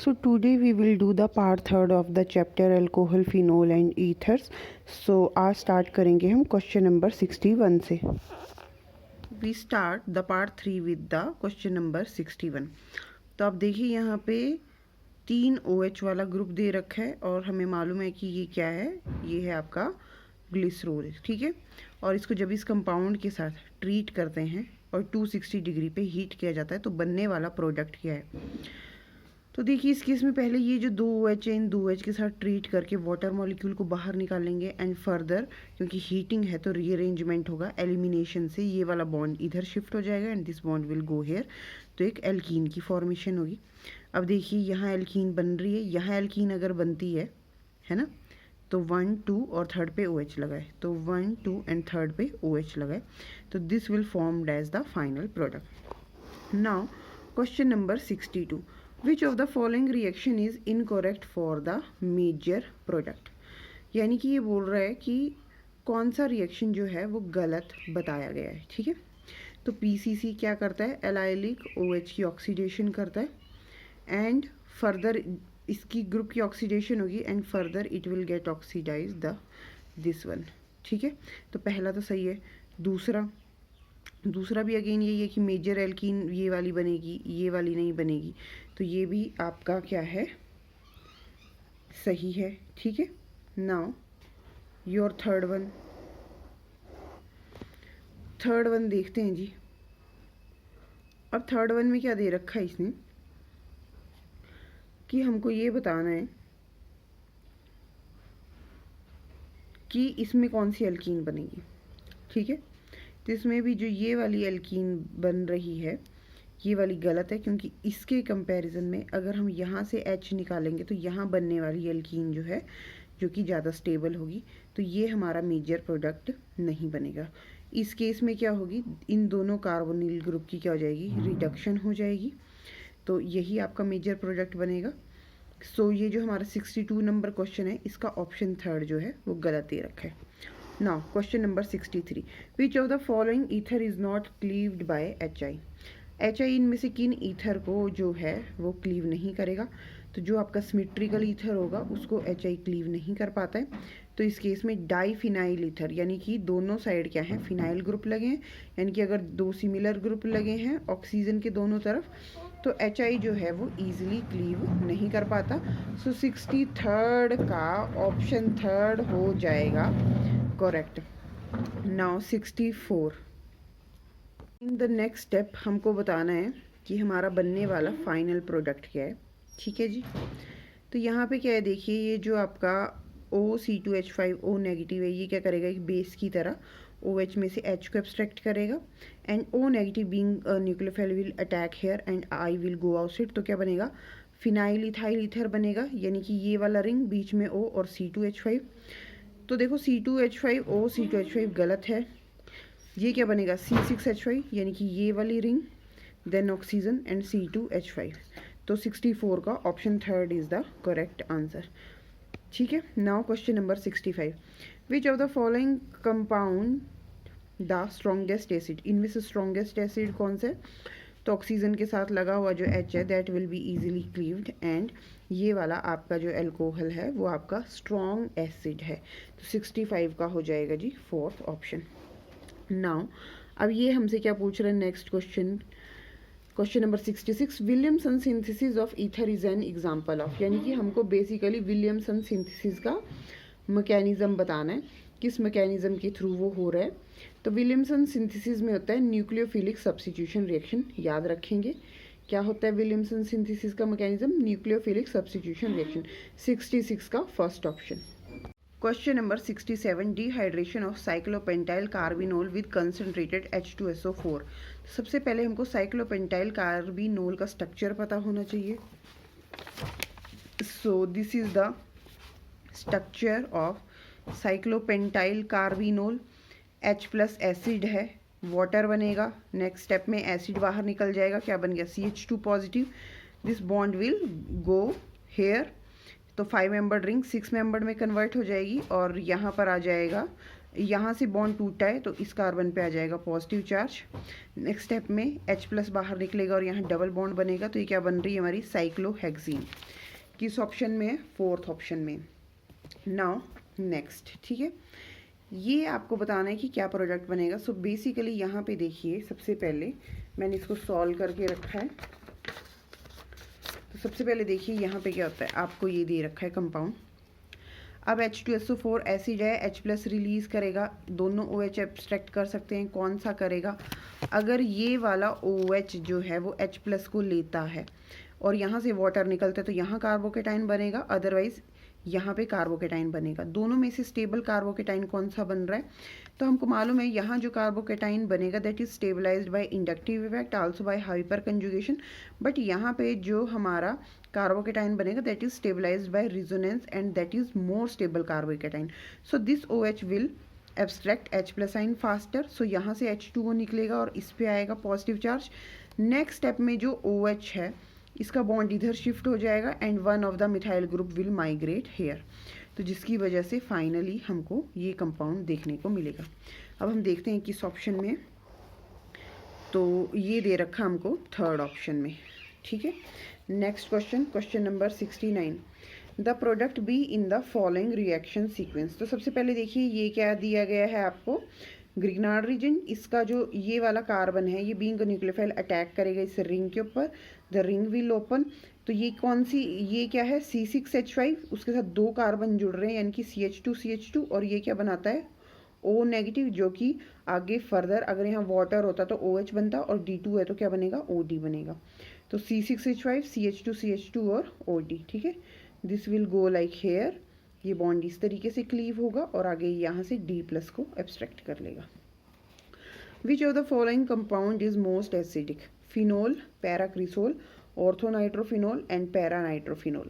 So today we will do the part third of the chapter alcohol, phenol and ethers. So आज start करेंगे हम question number 61 से. We start the part 3 with the question number 61. तो आप देखिए यहाँ पे 3 OH वाला ग्रुप दे रखा है और हमें मालूम है कि ये क्या है, ये है आपका ग्लिसरोल. ठीक है, और इसको जब इस कंपाउंड के साथ ट्रीट करते हैं और 260 डिग्री पे हीट किया जाता है तो बनने वाला प्रोडक्ट क्या है. तो देखिए इस केस में पहले ये जो 2 OH है, इन 2 OH के साथ ट्रीट करके वाटर मॉलिक्यूल को बाहर निकालेंगे एंड फर्दर क्योंकि हीटिंग है तो रीअरेंजमेंट होगा. एलिमिनेशन से ये वाला बॉन्ड इधर शिफ्ट हो जाएगा and this bond will go here, तो एक एल्कीन की फॉर्मेशन होगी. अब देखिए यहाँ एल्कीन बन रही है, यहाँ एल्कीन अगर बनती है ना, तो 1 2 और थर्ड पे OH लगाए, तो 1 2 एंड थर्ड पे OH लगाए, तो this will formed as the final product. Now question number 62. Which of the following reaction is incorrect for the major product? यानी कि ये बोल रहा है कि कौन सा रिएक्शन जो है वो गलत बताया गया है. ठीक है, तो PCC क्या करता है, एलाइलिक OH की ऑक्सीडेशन करता है एंड फर्दर इसकी ग्रुप की ऑक्सीडेशन होगी and further it will get oxidise the this one. ठीक है, तो पहला तो सही है. दूसरा भी अगेन यही है कि मेजर एल्कीन ये वाली बनेगी, ये वाली नहीं बनेगी, तो ये भी आपका क्या है, सही है. ठीक है, नाउ योर थर्ड वन देखते हैं जी. अब थर्ड वन में क्या दे रखा है इसने कि हमको ये बताना है कि इसमें कौन सी एल्कीन बनेगी. ठीक है, तो इसमें भी जो ये वाली एल्कीन बन रही है ये वाली गलत है, क्योंकि इसके कंपैरिजन में अगर हम यहाँ से H निकालेंगे तो यहाँ बनने वाली एल्कीन जो है जो कि ज़्यादा स्टेबल होगी, तो ये हमारा मेजर प्रोडक्ट नहीं बनेगा. इस केस में क्या होगी, इन दोनों कार्बोनिल ग्रुप की क्या हो जाएगी, रिडक्शन हो जाएगी, तो यही आपका मेजर प्रोडक्ट बनेगा. सो ये जो हमारा 62 नंबर क्वेश्चन है इसका ऑप्शन थर्ड जो है वो गलत दे रखा है. Now question number 63. Which of the following ether is not cleaved by HI? HI इनमें से किन ईथर को जो है वो क्लीव नहीं करेगा. तो जो आपका सिमेट्रिकल ईथर होगा उसको HI क्लीव नहीं कर पाता है. तो इस केस में डाईफिनाइल ईथर यानी कि दोनों साइड क्या है, फिनाइल ग्रुप लगे हैं, यानी कि अगर 2 सिमिलर ग्रुप लगे हैं ऑक्सीजन के दोनों तरफ तो HI जो है वो ईजिली क्लीव नहीं कर पाता. सो 63rd का ऑप्शन थर्ड हो जाएगा correct. Now 64. In the next step हमको बताना है कि हमारा बनने वाला फाइनल प्रोडक्ट क्या है. ठीक है जी, तो यहाँ पे क्या है देखिए, ये जो आपका OC2H5O नेगेटिव है ये क्या करेगा, एक बेस की तरह OH में से H को एब्स्ट्रैक्ट करेगा and O negative being nucleophile will attack here and I will go outside, तो क्या बनेगा, फिनाइल इथाइल ईथर बनेगा, यानी कि ये वाला रिंग बीच में O और C2H5. तो देखो C2H5O C2H5 गलत है, ये क्या बनेगा C6H5 यानी कि ये वाली ring then oxygen and C2H5. तो 64 का option third is the correct answer. ठीक है, now question number 65. Which of the following compound the strongest acid, इनमें से स्ट्रॉन्गेस्ट एसिड कौन सा है, तो ऑक्सीजन के साथ लगा हुआ जो H है that will be easily cleaved and ये वाला आपका जो अल्कोहल है वो आपका स्ट्रॉन्ग एसिड है. तो 65 का हो जाएगा जी फोर्थ ऑप्शन. नाउ अब ये हमसे क्या पूछ रहे हैं next question number 66. Williamson synthesis of ether is an example of, यानी कि हमको बेसिकली विलियमसन सिंथेसिस का मैकेनिज्म बताना है, किस मैकेनिज्म के थ्रू वो हो रहा है. तो विलियमसन सिंथेसिस में होता है न्यूक्लियोफिलिक सब्स्टिट्यूशन रिएक्शन. याद रखेंगे क्या होता है विलियमसन सिंथेसिस का मैकेनिज्म, न्यूक्लियोफिलिक सब्स्टिट्यूशन रिएक्शन. 66 का first option. Question number 67. Dehydration of cyclopentyl carbinol with concentrated H2SO4. सबसे पहले हमको साइक्लोपेंटाइल कार्बिनोल का स्ट्रक्चर पता होना चाहिए. So this is the structure of cyclopentyl carbinol. H+ acid है, वाटर बनेगा, नेक्स्ट स्टेप में एसिड बाहर निकल जाएगा, क्या बन गया CH2 positive, this bond will go here, तो 5 मेंबर्ड रिंग 6 मेंबर्ड में कन्वर्ट हो जाएगी और यहाँ पर आ जाएगा यहाँ से बॉन्ड टूटा है तो इस कार्बन पे आ जाएगा पॉजिटिव चार्ज। नेक्स्ट स्टेप में H+ बाहर निकलेगा और यहाँ डबल बॉन्ड बनेगा, तो ये क्या बन रही है हमारी साइक्लोहेक्सीन। किस ऑप्शन में है? 4th ऑप्शन में। नाउ नेक्स्ट, ठीक है, ये आपको बताना है कि क्या प्रोडक्ट बनेगा। सो बेसिकली यहाँ पे देखिए, सबसे पहले मैंने इसको सॉल्व करके रखा है। तो सबसे पहले देखिए यहाँ पे क्या होता है, आपको ये दे रखा है कंपाउंड। अब H2SO4 एसिड है, H+ रिलीज करेगा, दोनों OH एब्स्ट्रैक्ट कर सकते हैं। कौन सा करेगा? अगर ये वाला OH जो है वो H+ को लेता है और यहाँ से वाटर निकलता है तो यहाँ कार्बोकेटाइन बनेगा, अदरवाइज यहाँ पे कार्बोकेटाइन बनेगा। दोनों में से स्टेबल कार्बोकेटाइन कौन सा बन रहा है? तो हमको मालूम है यहाँ जो कार्बोकेटाइन बनेगा that is stabilised by inductive effect, also by hyperconjugation. But यहाँ पे जो हमारा कार्बोकेटाइन बनेगा that is stabilised by resonance and that is more stable carbocation. So this OH will abstract H+ ion faster. सो यहाँ से H2O निकलेगा और इस पे आएगा पॉजिटिव चार्ज। नेक्स्ट स्टेप में जो OH है इसका बॉन्ड इधर शिफ्ट हो जाएगा and one of the methyl group will migrate here, तो जिसकी वजह से फाइनली हमको ये कंपाउंड देखने को मिलेगा। अब हम देखते हैं किस ऑप्शन में, तो ये दे रखा हमको 3rd ऑप्शन में, ठीक है। Next question, question number 69, the product be in the following reaction sequence. तो सबसे पहले देखिए ये क्या दिया गया है आपको, ग्रिग्नार्ड रीजन। इसका जो ये वाला कार्बन है ये बीइंग न्यूक्लियोफाइल अटैक करेगा इस रिंग के ऊपर, द रिंग विल ओपन। तो ये कौन सी, ये क्या है C6H5, उसके साथ 2 कार्बन जुड़ रहे हैं यानी कि CH2 और ये क्या बनाता है O-, जो कि आगे फर्दर अगर यहाँ वाटर होता तो OH बनता और D2 है तो क्या बनेगा OD बनेगा। तो C6H5 CH2 और OD, ठीक है। This will go like here, ये बॉन्ड इस तरीके से क्लीव होगा और आगे यहाँ से D+ को एब्स्ट्रैक्ट कर लेगा। Which of the following compound is most acidic? Phenol, paracresol, orthonitrophenol and paranitrophenol.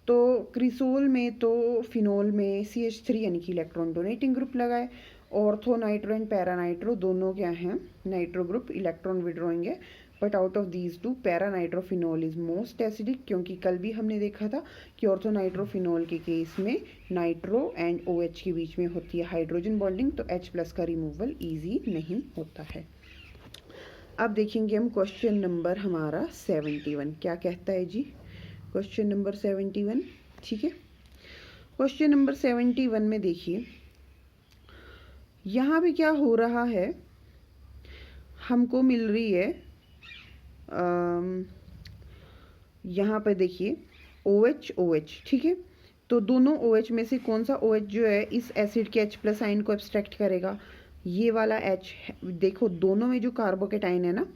तो क्रिसोल में तो फिनोल में CH3 यानी कि इलेक्ट्रॉन डोनेटिंग ग्रुप लगा है। ऑर्थोनाइट्रो एंड पैरानाइट्रो दोनों क्या हैं, नाइट्रो ग्रुप, इलेक्ट्रॉन विड्रॉइंग है। But out of these two paranitrophenol is most acidic, क्योंकि कल भी हमने देखा था कि ऑर्थोनाइट्रोफिनोल के केस में नाइट्रो एंड OH के बीच में होती है हाइड्रोजन बॉन्डिंग, तो H+ का रिमूवल ईजी नहीं होता है। अब देखेंगे हम क्वेश्चन नंबर हमारा 71 क्या कहता है जी। क्वेश्चन नंबर 71, ठीक है। क्वेश्चन नंबर 71 में देखिए यहाँ पे क्या हो रहा है, हमको मिल रही है यहाँ पर देखिए OH, ठीक है। तो दोनों OH में से कौन सा OH जो है इस एसिड के H+ आइन को एब्स्ट्रैक्ट करेगा? ये वाला H। देखो दोनों में जो कार्बोकेटाइन है ना,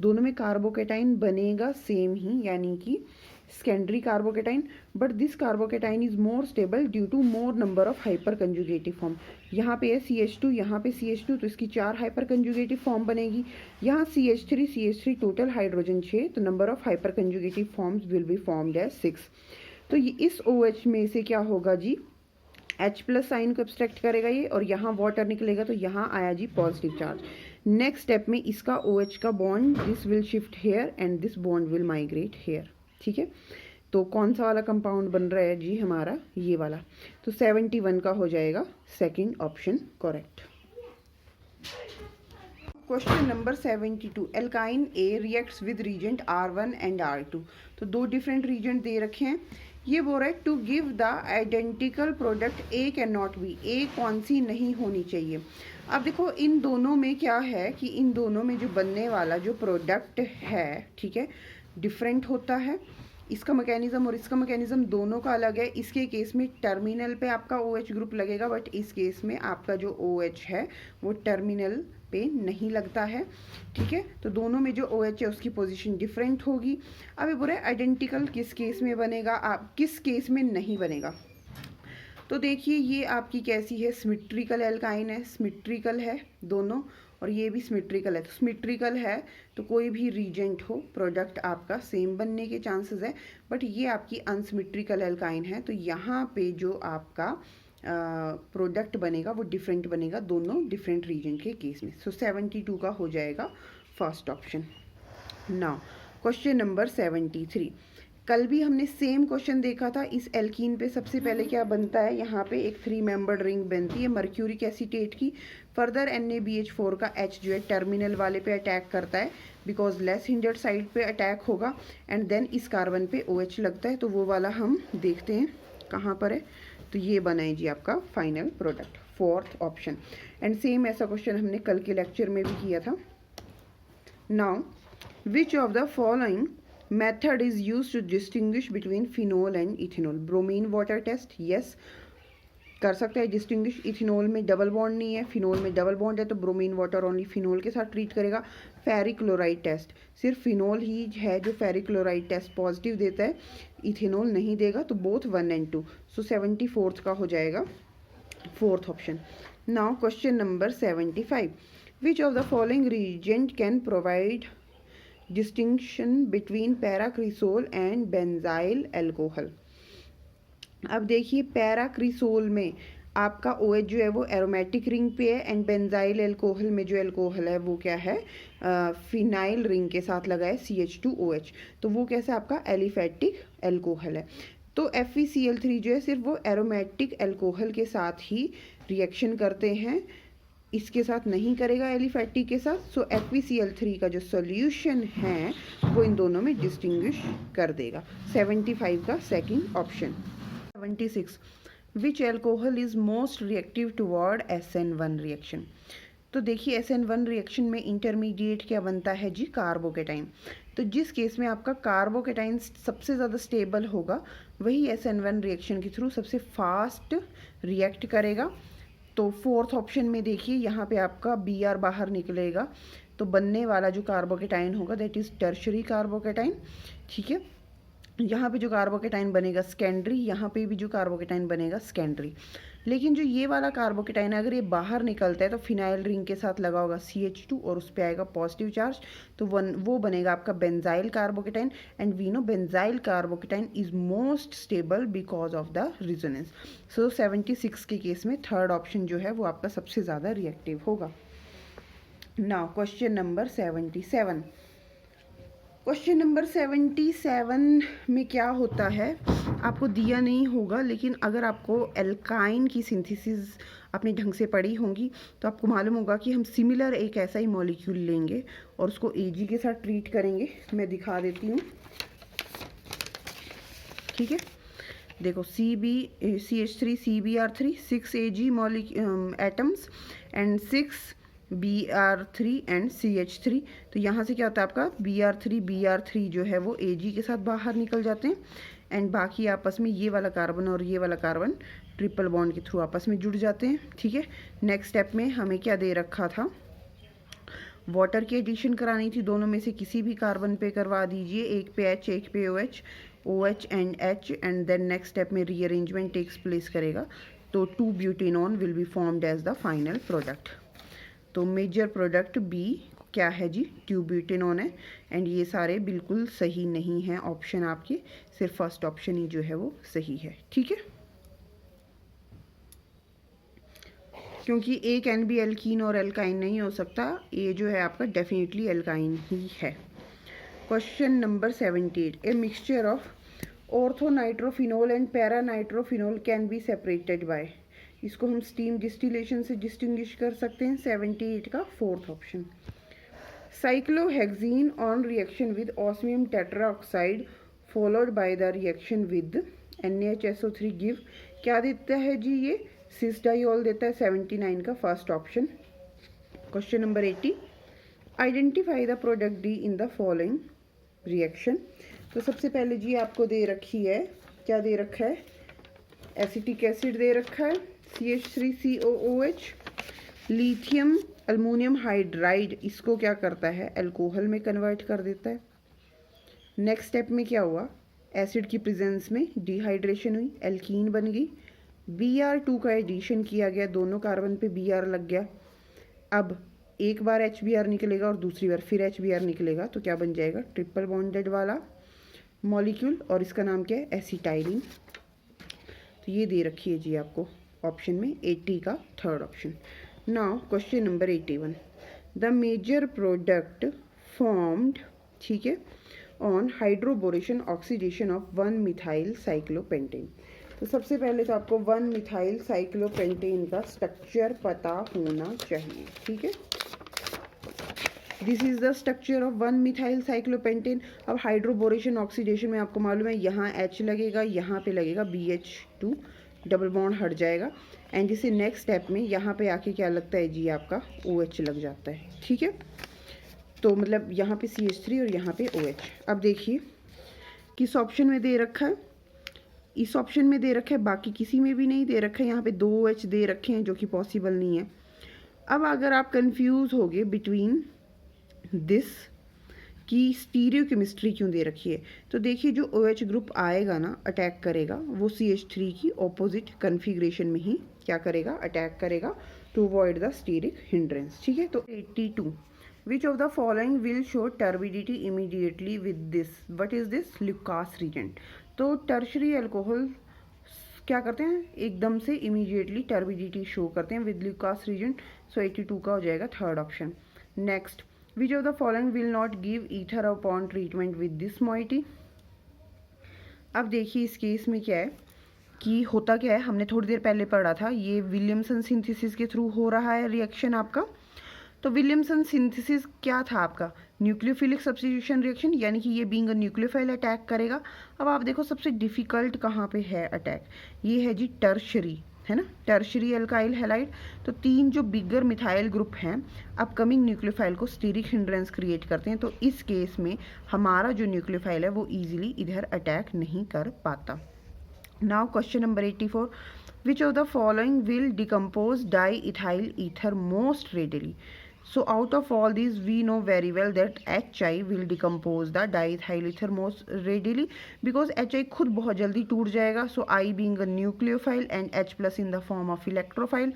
दोनों में कार्बोकेटाइन बनेगा सेम ही, यानी कि secondary carbocation, but this carbocation is more stable due to more number of hyperconjugative form. यहाँ पे है CH2, यहाँ पे CH2, तो इसकी 4 हाइपर कंजुगेटिव फॉर्म बनेगी। यहाँ CH3 टोटल हाइड्रोजन 6, तो number of hyperconjugative forms will be formed as 6। तो ये इस OH में से क्या होगा जी, H+ आइन को एब्स्ट्रैक्ट करेगा ये और यहाँ वाटर निकलेगा, तो यहाँ आया जी पॉजिटिव चार्ज। नेक्स्ट स्टेप में इसका OH का bond, this will shift here and this bond will migrate here, ठीक है। तो कौन सा वाला कंपाउंड बन रहा है जी हमारा, ये वाला। तो 71 का हो जाएगा 2nd option correct. Question number 72, alkyne A reacts with reagent R1 and R2। तो 2 डिफरेंट रीजेंट दे रखे हैं। ये बोल रहा है to give the identical product A can not be, A कौन सी नहीं होनी चाहिए। अब देखो इन दोनों में क्या है कि इन दोनों में जो बनने वाला जो प्रोडक्ट है, ठीक है, डिफरेंट होता है। इसका मैकेनिज्म और इसका मैकेनिज्म दोनों का अलग है। इसके केस में टर्मिनल पे आपका OH ग्रुप लगेगा, बट इस केस में आपका जो OH है वो टर्मिनल पे नहीं लगता है, ठीक है। तो दोनों में जो OH है उसकी पोजीशन डिफरेंट होगी। अब ये बोल रहे आइडेंटिकल किस केस में बनेगा, आप किस केस में नहीं बनेगा। तो देखिए ये आपकी कैसी है, सिमेट्रिकल एल्काइन है, सिमेट्रिकल है दोनों, और ये भी सिमेट्रिकल है। तो सिमेट्रिकल है तो कोई भी रीजेंट हो प्रोडक्ट आपका सेम बनने के चांसेस है, बट ये आपकी अनसिमेट्रिकल एल्काइन है, तो यहाँ पे जो आपका प्रोडक्ट बनेगा वो डिफरेंट बनेगा दोनों डिफरेंट रीजेंट के केस में। सो 72 का हो जाएगा first option. Now question number 73, कल भी हमने सेम क्वेश्चन देखा था। इस एल्कीन पे सबसे पहले क्या बनता है, यहाँ पे एक 3 मेंबर्ड रिंग बनती है मर्क्यूरिक एसीटेट की। फर्दर NaBH4 का H जो है टर्मिनल वाले पे अटैक करता है, बिकॉज लेस हिंडर्ड साइड पे अटैक होगा, एंड देन इस कार्बन पे OH लगता है। तो वो वाला हम देखते हैं कहाँ पर है। तो ये बना है जी आपका final product, 4th option. And same ऐसा क्वेश्चन हमने कल के लेक्चर में भी किया था। Now which of the following method is use to distinguish between phenol and ethanol? Bromine water test, yes कर सकते हैं डिस्टिंग्विश। इथेनॉल में डबल बॉन्ड नहीं है, फिनोल में डबल बॉन्ड है, तो ब्रोमीन वाटर ओनली फिनोल के साथ ट्रीट करेगा। फेरिक क्लोराइड टेस्ट, सिर्फ फिनोल ही है जो फेरिक क्लोराइड टेस्ट पॉजिटिव देता है, इथेनॉल नहीं देगा। तो बोथ 1 and 2, सो 74th का हो जाएगा 4th option. Now question number 75, which of the following reagent can provide distinction between paracresol and benzyl alcohol? अब देखिए पैराक्रिसोल में आपका OH जो है वो एरोमेटिक रिंग पे है, एंड बेंजाइल एल्कोहल में जो एल्कोहल है वो क्या है, फिनाइल रिंग के साथ लगा है CH2OH। तो वो कैसा आपका एलिफेटिक एल्कोहल है। तो FeCl3 जो है सिर्फ वो एरोमेटिक एल्कोहल के साथ ही रिएक्शन करते हैं, इसके साथ नहीं करेगा एलिफेटिक के साथ। सो FeCl3 का जो सोल्यूशन है वो इन दोनों में डिस्टिंग्विश कर देगा। 75 का second option. 76, which alcohol is most reactive toward SN1 reaction? तो देखिए SN1 रिएक्शन में इंटरमीडिएट क्या बनता है जी, कार्बोकेटाइन। तो जिस केस में आपका कार्बोकेटाइन सबसे ज़्यादा स्टेबल होगा वही SN1 रिएक्शन के थ्रू सबसे फास्ट रिएक्ट करेगा। तो 4th ऑप्शन में देखिए यहाँ पे आपका Br बाहर निकलेगा, तो बनने वाला जो कार्बोकेटाइन होगा दैट इज़ टर्शरी कार्बोकेटाइन। ठीक है, यहाँ पे जो कार्बोकेटाइन बनेगा सेकेंडरी, यहाँ पे भी जो कार्बोकेटाइन बनेगा सेकेंडरी। लेकिन जो ये वाला कार्बोकेटाइन अगर ये बाहर निकलता है तो फिनाइल रिंग के साथ लगा होगा CH2 और उस पर आएगा पॉजिटिव चार्ज, तो वो बनेगा आपका benzyl carbocation. And we know benzyl carbocation is most stable because of the resonance. So 76 के केस में 3rd ऑप्शन जो है वो आपका सबसे ज़्यादा रिएक्टिव होगा। Now question number 77, question number 77 में क्या होता है आपको दिया नहीं होगा, लेकिन अगर आपको एल्काइन की सिंथेसिस आपने ढंग से पढ़ी होंगी तो आपको मालूम होगा कि हम सिमिलर एक ऐसा ही मॉलिक्यूल लेंगे और उसको Ag के साथ ट्रीट करेंगे। मैं दिखा देती हूँ, ठीक है। देखो CH3 CBr3 6 Ag atoms and 6 Br3 and CH3। तो यहाँ से क्या होता है आपका Br3 जो है वो Ag के साथ बाहर निकल जाते हैं, एंड बाकी आपस में ये वाला कार्बन और ये वाला कार्बन ट्रिपल बॉन्ड के थ्रू आपस में जुड़ जाते हैं। ठीक है, नेक्स्ट स्टेप में हमें क्या दे रखा था, वाटर की एडिशन करानी थी, दोनों में से किसी भी कार्बन पे करवा दीजिए, एक पे H एक पे OH and H, and then next step में रीअरेंजमेंट टेक्स प्लेस करेगा, तो 2 butanone will be formed as the final product. तो मेजर प्रोडक्ट B क्या है जी, 2 ब्यूटेनॉन है, एंड ये सारे बिल्कुल सही नहीं हैं ऑप्शन आपके, सिर्फ फर्स्ट ऑप्शन ही जो है वो सही है। ठीक है, क्योंकि एक कैन भी एल्कीन और एल्काइन नहीं हो सकता, ये जो है आपका डेफिनेटली एल्काइन ही है। Question number 78, a mixture of orthonitrophenol and paranitrophenol can be separated by? इसको हम स्टीम डिस्टिलेशन से डिस्टिंग्विश कर सकते हैं। 78 का 4th option. Cyclohexene on reaction with osmium tetroxide followed by the reaction with NaHSO3 give क्या देता है जी, ये सिस्डाइल देता है। 79 का 1st option. Question number 80, identify the product D in the following reaction. तो सबसे पहले जी आपको दे रखी है, क्या दे रखा है, एसिटिक एसिड दे रखा है CH3COOH, लिथियम अल्मोनियम हाइड्राइड इसको क्या करता है, अल्कोहल में कन्वर्ट कर देता है। नेक्स्ट स्टेप में क्या हुआ, एसिड की प्रेजेंस में डिहाइड्रेशन हुई, एल्कीन बन गई। Br2 का एडिशन किया गया, दोनों कार्बन पे Br लग गया। अब एक बार HBr निकलेगा और दूसरी बार फिर HBr निकलेगा, तो क्या बन जाएगा, ट्रिपल बॉन्डेड वाला मॉलिक्यूल, और इसका नाम क्या है, एसिटाइलिन। तो ये दे रखी है जी आपको ऑप्शन में 80 का 3rd option. Now question number 81, the major product formed, ठीक है, on hydroboration oxidation of one methyl cyclopentane. तो सबसे पहले तो आपको 1-मिथाइल साइक्लोपेंटेन का स्ट्रक्चर पता होना चाहिए, ठीक है। This is the structure of one methyl cyclopentane. अब हाइड्रोबोरेशन ऑक्सीडेशन में आपको मालूम है यहाँ H लगेगा, यहाँ पे लगेगा BH2, डबल बॉन्ड हट जाएगा एंड इसे नेक्स्ट स्टेप में यहाँ पे आके क्या लगता है जी, आपका OH लग जाता है, ठीक है। तो मतलब यहाँ पे CH3 और यहाँ पे OH। अब देखिए किस ऑप्शन में दे रखा है, इस ऑप्शन में दे रखा है, बाकी किसी में भी नहीं दे रखा है। यहाँ पे 2 OH दे रखे हैं जो कि पॉसिबल नहीं है। अब अगर आप कंफ्यूज होगे बिटवीन दिस की स्टीरियो केमिस्ट्री क्यों दे रखी है, तो देखिए जो OH ग्रुप आएगा ना अटैक करेगा, वो CH3 की ऑपोजिट कन्फिग्रेशन में ही क्या करेगा, अटैक करेगा to avoid the steric hindrance, ठीक है। तो 82 which of the following will show turbidity immediately with this, what is this, Lucas reagent. तो टर्शरी अल्कोहल क्या करते हैं, एकदम से इमीडिएटली टर्बिडिटी शो करते हैं विद लुकास रीजेंट। सो 82 का हो जाएगा third option. Next, which of the following will not give ether upon treatment with this moiety. अब देखिए इस केस में क्या है कि होता क्या है, हमने थोड़ी देर पहले पढ़ा था, ये विलियमसन सिंथेसिस के थ्रू हो रहा है रिएक्शन आपका। तो विलियमसन सिंथेसिस क्या था आपका, न्यूक्लियोफिलिक सब्स्टिट्यूशन रिएक्शन, यानी कि ये बीइंग अ न्यूक्लियोफाइल अटैक करेगा। अब आप देखो सबसे डिफिकल्ट कहाँ पे है अटैक, ये है जी टर्शरी, है ना, टर्शरी अल्काइल हैलाइड। तो 3 जो बिगर मिथाइल ग्रुप हैं अपकमिंग न्यूक्लियोफाइल को स्टीरिक हिंड्रेंस क्रिएट करते हैं। तो इस केस में हमारा जो न्यूक्लियोफाइल है वो ईजिली इधर अटैक नहीं कर पाता। Now question number 84, which of the following will decompose di ethyl ether most readily. So out of all these we know very well that HI will decompose the diethyl ether most readily because HI खुद बहुत जल्दी टूट जाएगा। So I being a nucleophile and H plus in the form of electrophile,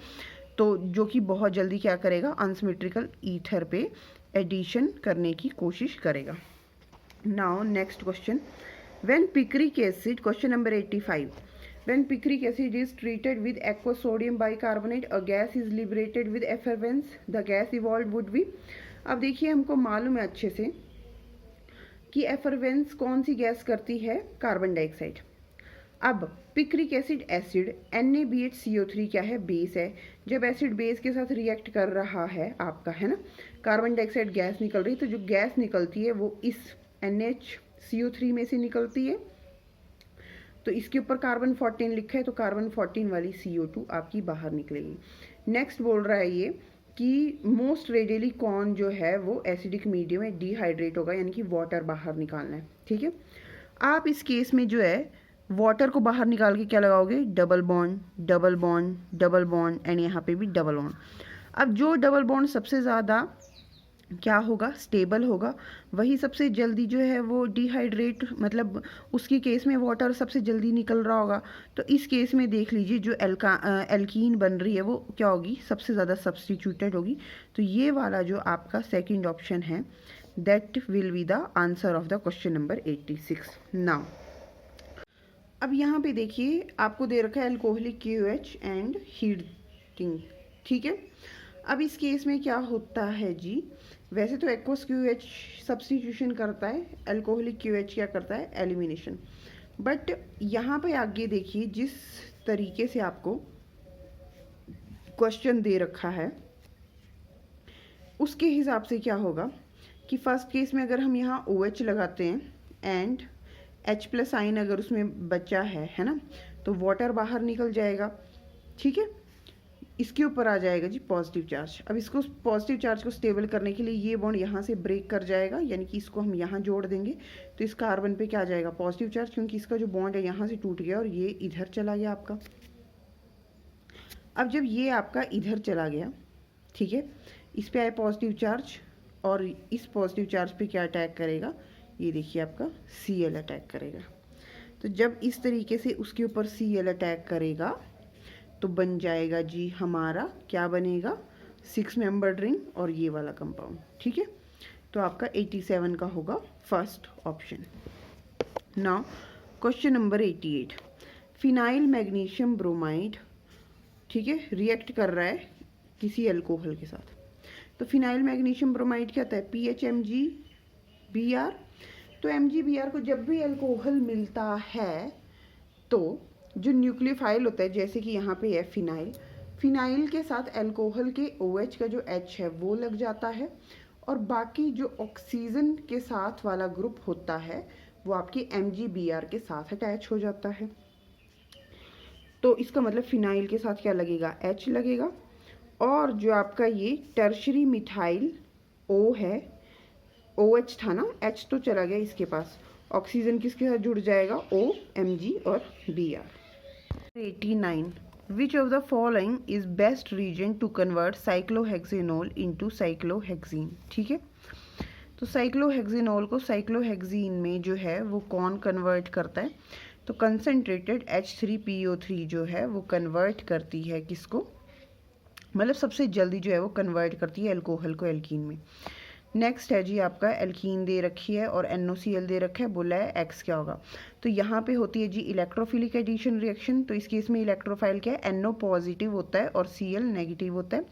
तो जो कि बहुत जल्दी क्या करेगा, अनसिमेट्रिकल ईथर पे एडिशन करने की कोशिश करेगा। Now next question, when picric acid, question number 85, when picric acid is treated with aqueous sodium bicarbonate, a gas is liberated with effervescence, the gas evolved would be। अब देखिए हमको मालूम है अच्छे से कि एफरवेंस कौन सी गैस करती है, कार्बन डाइऑक्साइड। अब पिक्रिक एसिड NaBH CO3 क्या है, बेस है। जब एसिड बेस के साथ रिएक्ट कर रहा है आपका, है ना, कार्बन डाइऑक्साइड गैस निकल रही, तो जो गैस निकलती है वो इस NaCO3 में से निकलती है। तो इसके ऊपर कार्बन 14 लिखा है, तो कार्बन 14 वाली CO2 आपकी बाहर निकलेगी। नेक्स्ट बोल रहा है ये कि मोस्ट रेडियली कौन जो है वो एसिडिक मीडियम में डिहाइड्रेट होगा, यानी कि वाटर बाहर निकालना है, ठीक है। आप इस केस में जो है वाटर को बाहर निकाल के क्या लगाओगे, double bond double bond double bond and यहाँ पे भी डबल बॉन्ड। अब जो डबल बॉन्ड सबसे ज़्यादा क्या होगा, स्टेबल होगा, वही सबसे जल्दी जो है वो डिहाइड्रेट, मतलब उसकी केस में वाटर सबसे जल्दी निकल रहा होगा। तो इस केस में देख लीजिए जो एल्कीन बन रही है वो क्या होगी, सबसे ज़्यादा सब्स्टिट्यूटेड होगी। तो ये वाला जो आपका सेकंड ऑप्शन है that will be the answer of the question number 86। Now अब यहाँ पे देखिए आपको दे रखा है अल्कोहलिक QH एंड हीटिंग, ठीक है। अब इस केस में क्या होता है जी, वैसे तो एक्वस QH सब्स्टिट्यूशन करता है, अल्कोहलिक QH क्या करता है, एलिमिनेशन। बट यहाँ पे आगे देखिए जिस तरीके से आपको क्वेश्चन दे रखा है उसके हिसाब से क्या होगा कि फर्स्ट केस में अगर हम यहाँ OH लगाते हैं एंड H प्लस साइन अगर उसमें बचा है ना, तो वाटर बाहर निकल जाएगा, ठीक है। इसके ऊपर आ जाएगा जी पॉजिटिव चार्ज। अब इसको पॉजिटिव चार्ज को स्टेबल करने के लिए ये बॉन्ड यहाँ से ब्रेक कर जाएगा, यानी कि इसको हम यहाँ जोड़ देंगे, तो इस कार्बन पे क्या आ जाएगा, पॉजिटिव चार्ज, क्योंकि इसका जो बॉन्ड है यहाँ से टूट गया और ये इधर चला गया आपका। अब जब ये आपका इधर चला गया, ठीक है, इस पे आए पॉजिटिव चार्ज और इस पॉजिटिव चार्ज पे क्या अटैक करेगा, ये देखिए आपका Cl अटैक करेगा। तो जब इस तरीके से उसके ऊपर Cl अटैक करेगा तो बन जाएगा जी हमारा, क्या बनेगा, 6 मेंबर्ड रिंग और ये वाला कंपाउंड, ठीक है। तो आपका 87 का होगा first option. Now question number 88, phenyl magnesium bromide, ठीक है, रिएक्ट कर रहा है किसी अल्कोहल के साथ। तो फिनाइल मैग्नीशियम ब्रोमाइड क्या होता है, PHMgBr। तो MgBr को जब भी अल्कोहल मिलता है तो जो न्यूक्लियोफाइल होता है, जैसे कि यहाँ पे है फिनाइल, फिनाइल के साथ अल्कोहल के OH का जो H है वो लग जाता है, और बाकी जो ऑक्सीजन के साथ वाला ग्रुप होता है वो आपके MgBr के साथ अटैच हो जाता है। तो इसका मतलब फिनाइल के साथ क्या लगेगा, H लगेगा, और जो आपका ये टर्शरी मिथाइल O है, OH था ना, H तो चला गया इसके पास, ऑक्सीजन किसके साथ जुड़ जाएगा, O, Mg और Br। 89 Which of the following is best region to convert cyclohexanol into cyclohexene? ठीक है, तो साइक्लोहेक्सिनोल को साइक्लोहेक्सीन में जो है वो कौन कन्वर्ट करता है, तो कंसनट्रेटेड H3PO3 जो है वो कन्वर्ट करती है किसको, मतलब सबसे जल्दी जो है वो कन्वर्ट करती है अल्कोहल को एल्कीन में। नेक्स्ट है जी आपका एल्कीन दे रखी है और NOCl दे रखा है, बोला है X क्या होगा, तो यहाँ पे होती है जी इलेक्ट्रोफिलिक एडिशन रिएक्शन। तो इस केस में इलेक्ट्रोफाइल क्या है, NO पॉजिटिव होता है और Cl नेगेटिव होता है।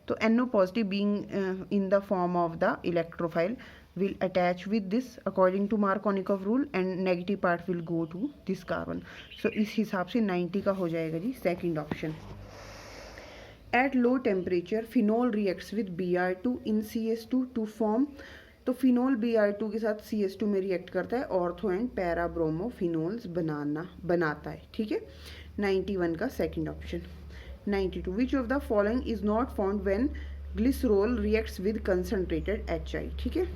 तो NO positive being in the form of the electrophile will attach with this according to Markovnikov rule and negative part will go to this carbon. So इस हिसाब से 90 का हो जाएगा जी second option. At low temperature phenol reacts with Br2 in CS2 to form, तो phenol Br2 के साथ CS2 में रिएक्ट करता है, ऑर्थो एंड पैरा ब्रोमोफिनोल्स बनाता है। ठीक है, 91 का second option. 92 Which of the following is not found when glycerol reacts with concentrated HI? ठीक है,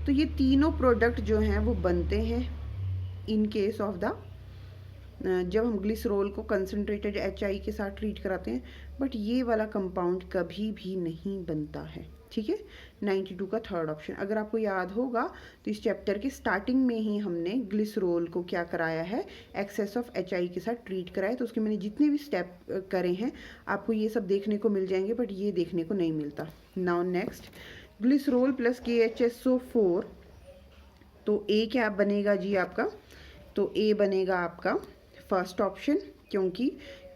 तो ये तीनों प्रोडक्ट जो हैं वो बनते हैं इन केस ऑफ द, जब हम ग्लिसरॉल को कंसनट्रेटेड HI के साथ ट्रीट कराते हैं, बट ये वाला कंपाउंड कभी भी नहीं बनता है। ठीक है, 92 का थर्ड ऑप्शन। अगर आपको याद होगा तो इस चैप्टर के स्टार्टिंग में ही हमने ग्लिसरॉल को क्या कराया है, एक्सेस ऑफ HI के साथ ट्रीट कराया, तो उसके मैंने जितने भी स्टेप करे हैं आपको ये सब देखने को मिल जाएंगे, बट ये देखने को नहीं मिलता। Now next, glycerol plus KHSO4, तो A क्या बनेगा जी आपका, तो A बनेगा आपका फर्स्ट ऑप्शन, क्योंकि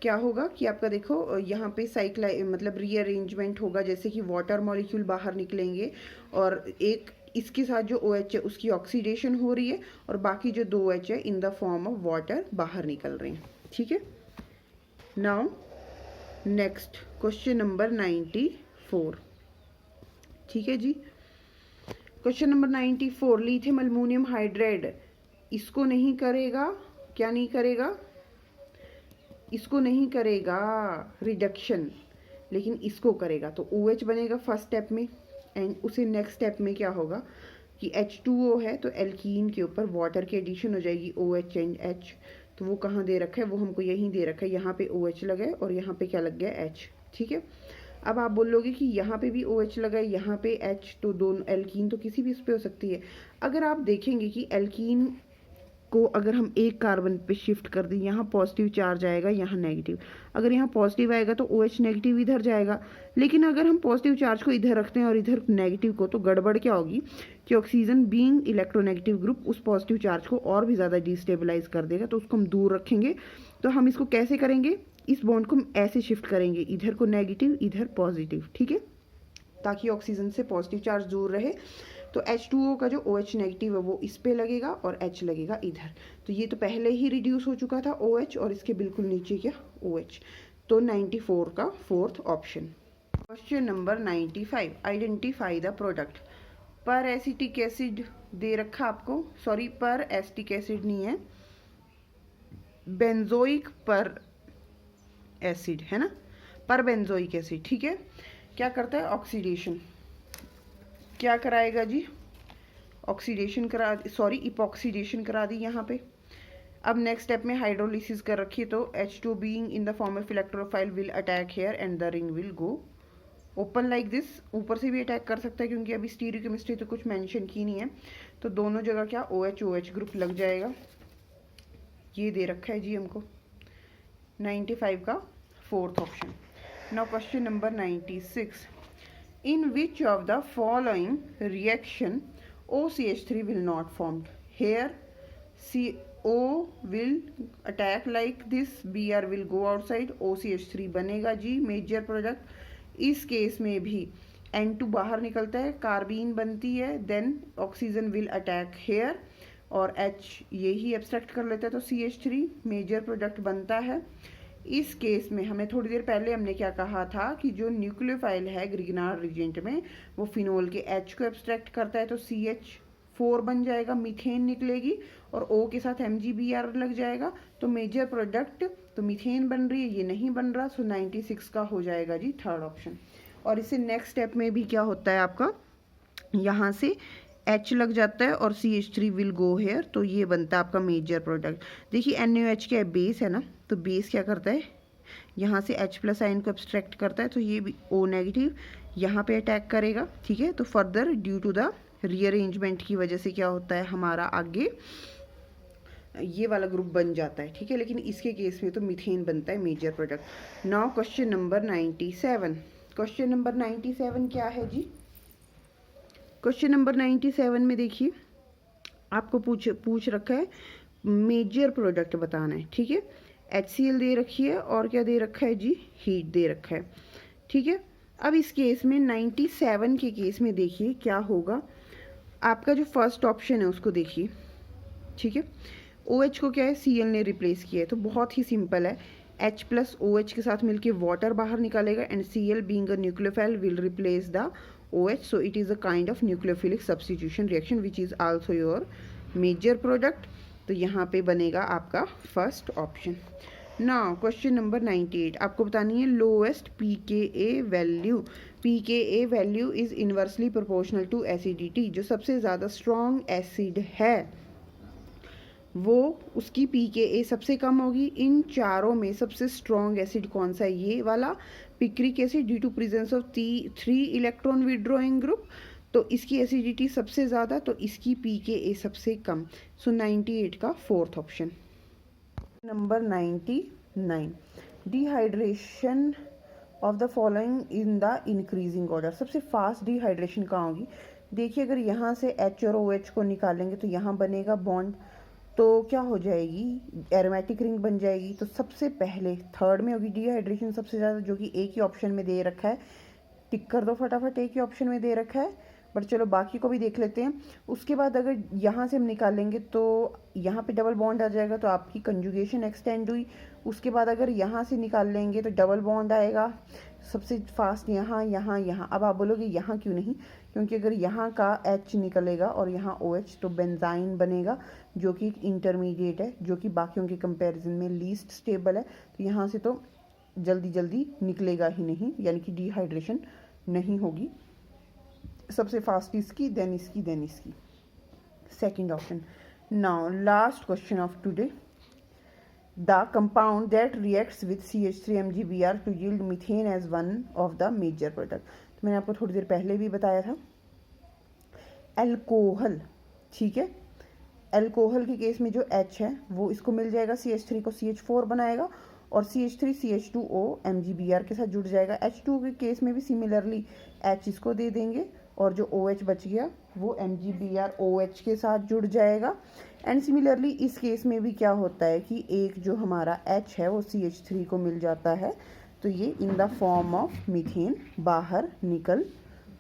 क्या होगा कि आपका देखो यहाँ पे मतलब रीअरेंजमेंट होगा, जैसे कि वाटर मॉलिक्यूल बाहर निकलेंगे और एक इसके साथ जो OH है उसकी ऑक्सीडेशन हो रही है और बाकी जो दो OH है इन द फॉर्म ऑफ वाटर बाहर निकल रहे हैं। ठीक है, नाउ नेक्स्ट क्वेश्चन नंबर 94। ठीक है जी, question number 94, lithium aluminium hydride इसको नहीं करेगा, क्या नहीं करेगा, इसको नहीं करेगा रिडक्शन, लेकिन इसको करेगा। तो OH बनेगा फर्स्ट स्टेप में, एंड उसे नेक्स्ट स्टेप में क्या होगा कि H2O है तो एल्कीन के ऊपर वाटर की एडिशन हो जाएगी OH एंड H। तो वो कहाँ दे रखा है, वो हमको यहीं दे रखा है, यहाँ पे OH लगा है और यहाँ पे क्या लग गया, H। ठीक है, अब आप बोलोगे कि यहाँ पे भी OH लगा है, यहाँ पे H, तो दोनों एल्कीन तो किसी भी इस पे हो सकती है। अगर आप देखेंगे कि एल्कीन को अगर हम एक कार्बन पे शिफ्ट कर दें, यहाँ पॉजिटिव चार्ज आएगा, यहाँ नेगेटिव, अगर यहाँ पॉजिटिव आएगा तो OH नेगेटिव इधर जाएगा, लेकिन अगर हम पॉजिटिव चार्ज को इधर रखते हैं और इधर नेगेटिव को, तो गड़बड़ क्या होगी कि ऑक्सीजन बीइंग इलेक्ट्रोनेगेटिव ग्रुप उस पॉजिटिव चार्ज को और भी ज़्यादा डिस्टेबलाइज कर देगा, तो उसको हम दूर रखेंगे। तो हम इसको कैसे करेंगे, इस बॉन्ड को हम ऐसे शिफ्ट करेंगे, इधर को नेगेटिव इधर पॉजिटिव। ठीक है, ताकि ऑक्सीजन से पॉजिटिव चार्ज दूर रहे। तो H2O का जो OH नेगेटिव है वो इस पे लगेगा और H लगेगा इधर। तो ये तो पहले ही रिड्यूस हो चुका था OH, और इसके बिल्कुल नीचे क्या OH। तो 94 का fourth option. Question number 95, identify the product. पर एसिटिक एसिड दे रखा आपको, सॉरी पर एसिटिक एसिड नहीं है, बेंजोइक पर एसिड है ना, पर बेंजोइक एसिड। ठीक है, क्या करता है, ऑक्सीडेशन, क्या कराएगा जी, ऑक्सीडेशन करा, सॉरी इपॉक्सीडेशन करा दी यहाँ पे। अब नेक्स्ट स्टेप में हाइड्रोलिसिस कर रखी है, तो H2 being in the form of electrophile will attack here and the ring will go open like this. ऊपर से भी अटैक कर सकता है क्योंकि अभी स्टीरियोकेमिस्ट्री तो कुछ मेंशन की नहीं है, तो दोनों जगह क्या OH ग्रुप लग जाएगा। ये दे रखा है जी हमको 95 का fourth option. Now question number 96, in which of the following reaction OCH3 will not formed? Here CO will attack like this, Br will go outside, OCH3 बनेगा जी मेजर प्रोडक्ट। इस केस में भी N2 बाहर निकलता है, कार्बीन बनती है, then oxygen will attack here और H यही एब्स्ट्रैक्ट कर लेता है, तो CH3 मेजर प्रोडक्ट बनता है। इस केस में हमें थोड़ी देर पहले हमने क्या कहा था कि जो न्यूक्लियोफाइल है ग्रिग्नार्ड रीजेंट में वो फिनोल के H को एब्स्ट्रैक्ट करता है, तो CH4 बन जाएगा, मीथेन निकलेगी और O के साथ MgBr लग जाएगा, तो मेजर प्रोडक्ट तो मीथेन बन रही है, ये नहीं बन रहा, सो 96 का हो जाएगा जी थर्ड ऑप्शन। और इससे नेक्स्ट स्टेप में भी क्या होता है आपका, यहाँ से H लग जाता है और CH3 विल गो हेयर, तो ये बनता है आपका मेजर प्रोडक्ट। देखिए NaOH क्या है, बेस है ना, तो बेस क्या करता है, यहाँ से H+ आयन को एब्स्ट्रैक्ट करता है, तो ये भी O नेगेटिव यहाँ पे अटैक करेगा, ठीक है। तो further due to the rearrangement की वजह से क्या होता है, हमारा आगे ये वाला ग्रुप बन जाता है, ठीक है। लेकिन इसके केस में तो मीथेन बनता है major product. Now question number 97। Question number 97 क्या है जी, क्वेश्चन नंबर 97 में देखिए आपको पूछ रखा है मेजर प्रोडक्ट बताना है, ठीक है। HCl दे रखी है और क्या दे रखा है जी, हीट दे रखा है, ठीक है। अब इस केस में 97 के केस में देखिए क्या होगा, आपका जो फर्स्ट ऑप्शन है उसको देखिए, ठीक है। OH को क्या है, Cl ने रिप्लेस किया है, तो बहुत ही सिंपल है, H+ OH के साथ मिलके वाटर बाहर निकालेगा and Cl being a nucleophile will replace the OH, so it is a kind of nucleophilic substitution reaction which is also your major product, तो यहाँ पे बनेगा आपका first option. Now question number 98 आपको बतानी है lowest pKa value. pKa value is inversely proportional to acidity, जो सबसे ज़्यादा स्ट्रॉन्ग एसिड है वो उसकी pKa सबसे कम होगी। इन चारों में सबसे स्ट्रॉन्ग एसिड कौन सा है, ये वाला picric acid, due to presence of 3 electron withdrawing group, तो इसकी एसिडिटी सबसे ज़्यादा, तो इसकी pKa सबसे कम, सो 98 का fourth option. Number 99 dehydration of the following in the increasing order. सबसे फास्ट डिहाइड्रेशन कहाँ होगी, देखिए अगर यहाँ से H और OH को निकालेंगे तो यहाँ बनेगा बॉन्ड, तो क्या हो जाएगी, एरोमेटिक रिंग बन जाएगी। तो सबसे पहले थर्ड में होगी डिहाइड्रेशन सबसे ज़्यादा, जो कि एक ही ऑप्शन में दे रखा है, टिक कर दो फटाफट, एक ही ऑप्शन में दे रखा है, बट चलो बाकी को भी देख लेते हैं। उसके बाद अगर यहाँ से हम निकालेंगे तो यहाँ पे डबल बॉन्ड आ जाएगा, तो आपकी कंजुगेशन एक्सटेंड हुई। उसके बाद अगर यहाँ से निकाल लेंगे तो डबल बॉन्ड आएगा, सबसे फास्ट यहाँ यहाँ यहाँ। अब आप बोलोगे यहाँ क्यों नहीं, क्योंकि अगर यहाँ का H निकलेगा और यहाँ OH तो बेंजाइन बनेगा, जो कि इंटरमीडिएट है, जो कि बाकियों के कंपैरिजन में लीस्ट स्टेबल है, तो यहाँ से तो जल्दी जल्दी निकलेगा ही नहीं, यानी कि डिहाइड्रेशन नहीं होगी। सबसे फास्ट इसकी, देन इसकी, देन इसकी, second option. Now last question of today, the compound that reacts with CH3MgBr to yield methane as one of the major product। तो मैंने आपको थोड़ी देर पहले भी बताया था, एल्कोहल, ठीक है। एल्कोहल के केस में जो H है वो इसको मिल जाएगा, CH3 को CH4 बनाएगा और CH3 CH2O MgBr के साथ जुड़ जाएगा। H2 के केस में भी सिमिलरली H इसको दे देंगे और जो OH बच गया वो MgBr OH के साथ जुड़ जाएगा। एंड सिमिलरली इस केस में भी क्या होता है कि एक जो हमारा H है वो CH3 को मिल जाता है, तो ये इन द फॉर्म ऑफ मीथेन बाहर निकल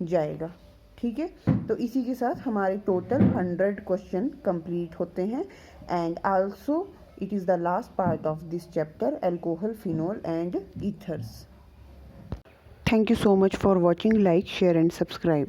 जाएगा, ठीक है। तो इसी के साथ हमारे टोटल 100 क्वेश्चन कंप्लीट होते हैं। And also it is the last part of this chapter, alcohol, phenol and ethers. Thank you so much for watching. Like, share and subscribe.